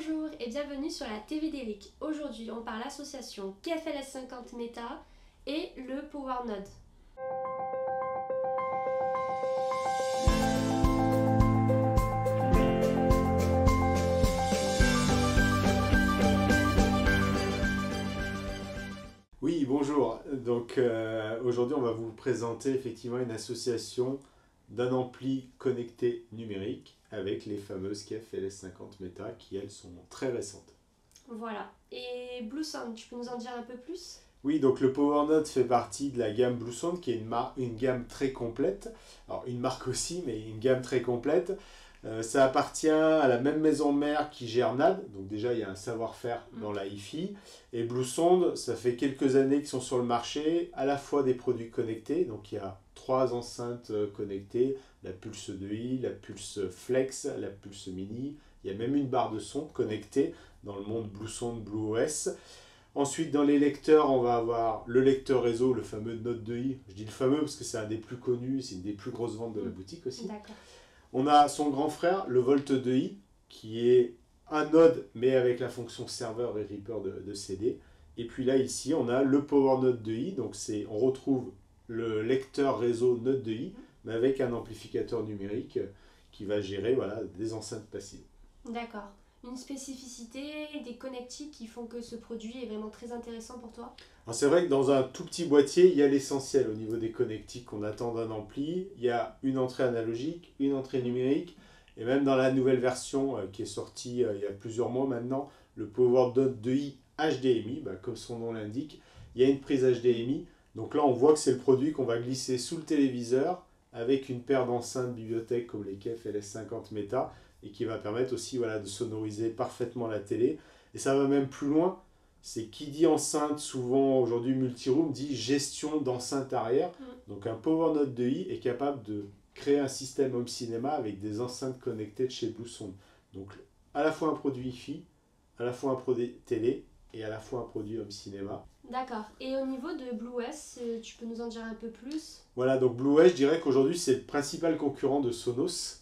Bonjour et bienvenue sur la TV d'Eric. Aujourd'hui, on parle association KFLS50 Meta et le PowerNode. Oui, bonjour. Donc aujourd'hui, on va vous présenter effectivement une association d'un ampli connecté numérique avec les fameuses KFLS50 Meta qui, elles, sont très récentes. Voilà. Et Blue Sound, tu peux nous en dire un peu plus? Oui, donc le PowerNode fait partie de la gamme Blue Sound qui est une gamme très complète. Alors une marque aussi, mais une gamme très complète. Ça appartient à la même maison mère qui gère NAD, donc déjà il y a un savoir-faire dans la hi-fi. Et Blue Sound, ça fait quelques années qu'ils sont sur le marché, à la fois des produits connectés, donc il y a 3 enceintes connectées, la Pulse 2i, la Pulse Flex, la Pulse Mini, il y a même une barre de son connectée dans le monde Blue Sound, Blue OS. Ensuite, dans les lecteurs, on va avoir le lecteur réseau, le fameux Node 2i. Je dis le fameux parce que c'est un des plus connus, c'est une des plus grosses ventes de la boutique aussi. D'accord. On a son grand frère, le Volt 2i, qui est un node, mais avec la fonction serveur et Reaper de CD. Et puis là, ici, on a le PowerNode 2i. Donc, on retrouve le lecteur réseau Node 2i, mais avec un amplificateur numérique qui va gérer des enceintes passives. D'accord. Une spécificité, des connectiques qui font que ce produit est vraiment très intéressant pour toi? Alors c'est vrai que dans un tout petit boîtier, il y a l'essentiel au niveau des connectiques qu'on attend d'un ampli. Il y a une entrée analogique, une entrée numérique, et même dans la nouvelle version qui est sortie il y a plusieurs mois maintenant, le PowerNode 2i HDMI, comme son nom l'indique, il y a une prise HDMI. Donc là, on voit que c'est le produit qu'on va glisser sous le téléviseur avec une paire d'enceintes bibliothèques comme les KFLS50 Meta et qui va permettre aussi de sonoriser parfaitement la télé. Et ça va même plus loin. C'est qui dit enceinte, souvent aujourd'hui multiroom, dit gestion d'enceinte arrière. Donc un PowerNode 2i est capable de créer un système home cinéma avec des enceintes connectées de chez Blue Sound. Donc à la fois un produit Wi-Fi, à la fois un produit télé et à la fois un produit home cinéma. D'accord. Et au niveau de Blue OS, tu peux nous en dire un peu plus? Voilà, donc Blue OS, je dirais qu'aujourd'hui c'est le principal concurrent de Sonos,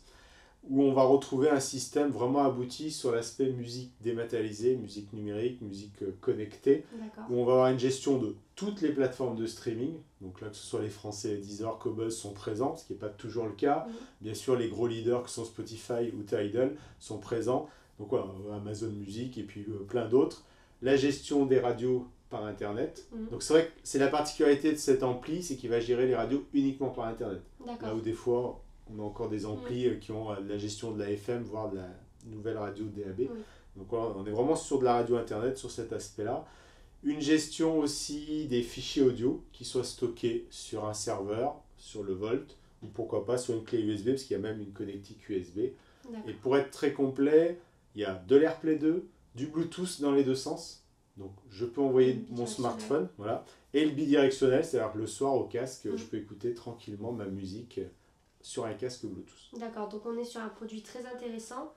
où on va retrouver un système vraiment abouti sur l'aspect musique dématérialisée, musique numérique, musique connectée, où on va avoir une gestion de toutes les plateformes de streaming. Donc là, que ce soit les Français, Deezer, Qobuz sont présents, ce qui n'est pas toujours le cas. Bien sûr, les gros leaders que sont Spotify ou Tidal sont présents. Donc voilà, Amazon Music et puis plein d'autres. La gestion des radios par Internet. Donc c'est vrai que c'est la particularité de cet ampli, c'est qu'il va gérer les radios uniquement par Internet. Là où des fois, on a encore des amplis qui ont de la gestion de la FM, voire de la nouvelle radio DAB. Donc voilà, on est vraiment sur de la radio Internet, sur cet aspect-là. Une gestion aussi des fichiers audio qui soient stockés sur un serveur, sur le Volt, ou pourquoi pas sur une clé USB, parce qu'il y a même une connectique USB. Et pour être très complet, il y a de l'AirPlay 2, du Bluetooth dans les deux sens. Donc je peux envoyer mon smartphone, voilà, et le bidirectionnel, c'est-à-dire que le soir au casque, je peux écouter tranquillement ma musique sur un casque Bluetooth. D'accord, donc on est sur un produit très intéressant.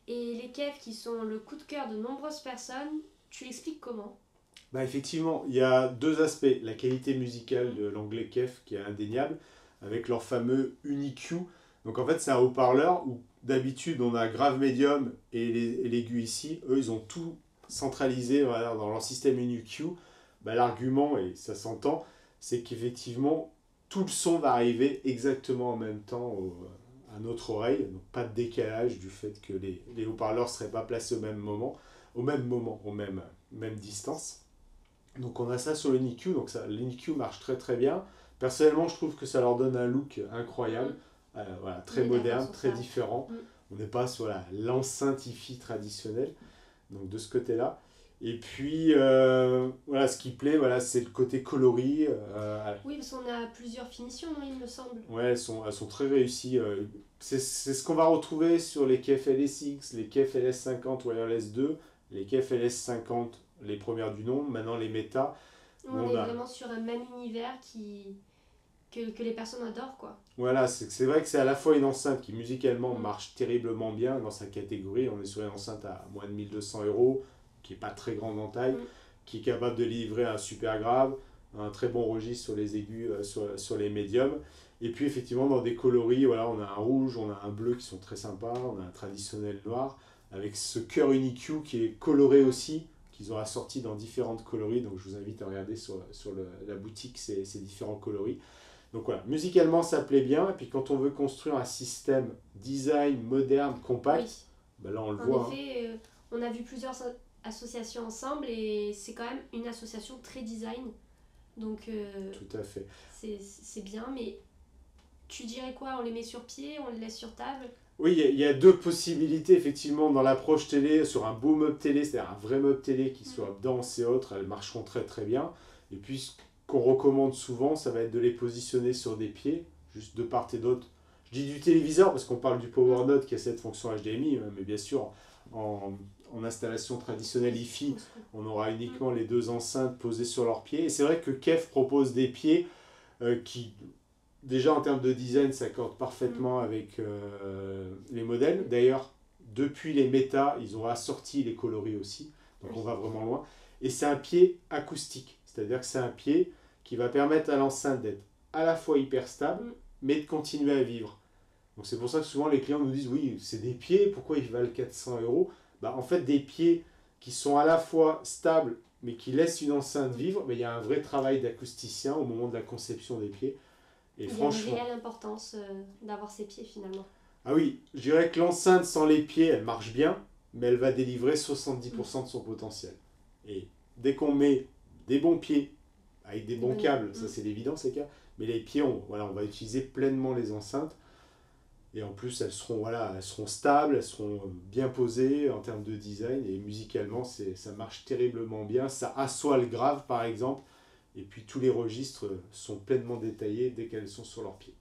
Et les KEF qui sont le coup de cœur de nombreuses personnes, tu l'expliques comment? Effectivement, il y a deux aspects. La qualité musicale de l'anglais KEF qui est indéniable, avec leur fameux UniQ. Donc en fait, c'est un haut-parleur où d'habitude on a grave médium et l'aigu ici. Eux, ils ont tout centralisé dans leur système UniQ. L'argument, et ça s'entend, c'est qu'effectivement, tout le son va arriver exactement en même temps à notre oreille. Donc pas de décalage du fait que les haut-parleurs ne seraient pas placés au même même distance. Donc on a ça sur l'UniQ, donc l'UniQ marche très très bien. Personnellement, je trouve que ça leur donne un look incroyable, très moderne, très différent. On n'est pas sur l'enceinte hi-fi traditionnelle, donc de ce côté-là. Et puis, ce qui plaît, c'est le côté coloris. Oui, parce qu'on a plusieurs finitions, il me semble. Ouais, elles sont très réussies. C'est ce qu'on va retrouver sur les KFLSX, les KFLS50 Wireless 2, les KFLS50, les premières du nom, maintenant les Meta. On est vraiment sur un même univers que les personnes adorent, quoi. Voilà, c'est vrai que c'est à la fois une enceinte qui musicalement marche terriblement bien dans sa catégorie. On est sur une enceinte à moins de 1200 €, qui n'est pas très grande en taille, qui est capable de livrer un super grave, un très bon registre sur les aigus, sur les médiums. Et puis effectivement dans des coloris, on a un rouge, on a un bleu qui sont très sympas, on a un traditionnel noir, avec ce cœur UniQ qui est coloré aussi, qu'ils ont assorti dans différentes coloris. Donc je vous invite à regarder sur la boutique ces différents coloris. Donc voilà, musicalement ça plaît bien. Et puis quand on veut construire un système design moderne, compact, oui. Ben là on le voit. En effet, on a vu plusieurs associations ensemble et c'est quand même une association très design. Donc tout à fait. C'est bien, mais tu dirais quoi? On les met sur pied, on les laisse sur table? Oui, il y a deux possibilités effectivement dans l'approche télé, sur un beau meuble télé, c'est-à-dire un vrai meuble télé qui soit dense et autres, elles marcheront très très bien. Et puis ce qu'on recommande souvent, ça va être de les positionner sur des pieds, juste de part et d'autre. Je dis du téléviseur parce qu'on parle du PowerNote qui a cette fonction HDMI, mais bien sûr en installation traditionnelle hi-fi, on aura uniquement les deux enceintes posées sur leurs pieds. Et c'est vrai que KEF propose des pieds qui, déjà en termes de design, s'accordent parfaitement avec les modèles. D'ailleurs, depuis les Meta, ils ont assorti les coloris aussi, donc on va vraiment loin. Et c'est un pied acoustique, c'est-à-dire que c'est un pied qui va permettre à l'enceinte d'être à la fois hyper stable, mais de continuer à vivre. Donc c'est pour ça que souvent les clients nous disent oui, c'est des pieds, pourquoi ils valent 400 €? Bah, en fait, des pieds qui sont à la fois stables, mais qui laissent une enceinte vivre, mais il y a un vrai travail d'acousticien au moment de la conception des pieds. Et il y a une réelle importance d'avoir ces pieds finalement. Ah oui, je dirais que l'enceinte sans les pieds, elle marche bien, mais elle va délivrer 70% de son potentiel. Et dès qu'on met des bons pieds, avec des bons câbles, ça c'est évident ces cas, mais les pieds, on va utiliser pleinement les enceintes. Et en plus, elles seront stables, elles seront bien posées en termes de design. Et musicalement, ça marche terriblement bien. Ça assoit le grave, par exemple. Et puis, tous les registres sont pleinement détaillés dès qu'elles sont sur leurs pieds.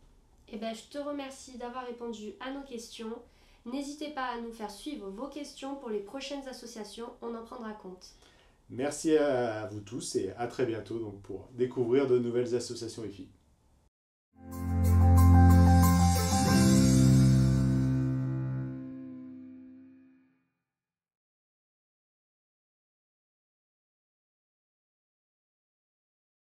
Eh ben, je te remercie d'avoir répondu à nos questions. N'hésitez pas à nous faire suivre vos questions pour les prochaines associations. On en prendra compte. Merci à vous tous et à très bientôt donc, pour découvrir de nouvelles associations hi-fi.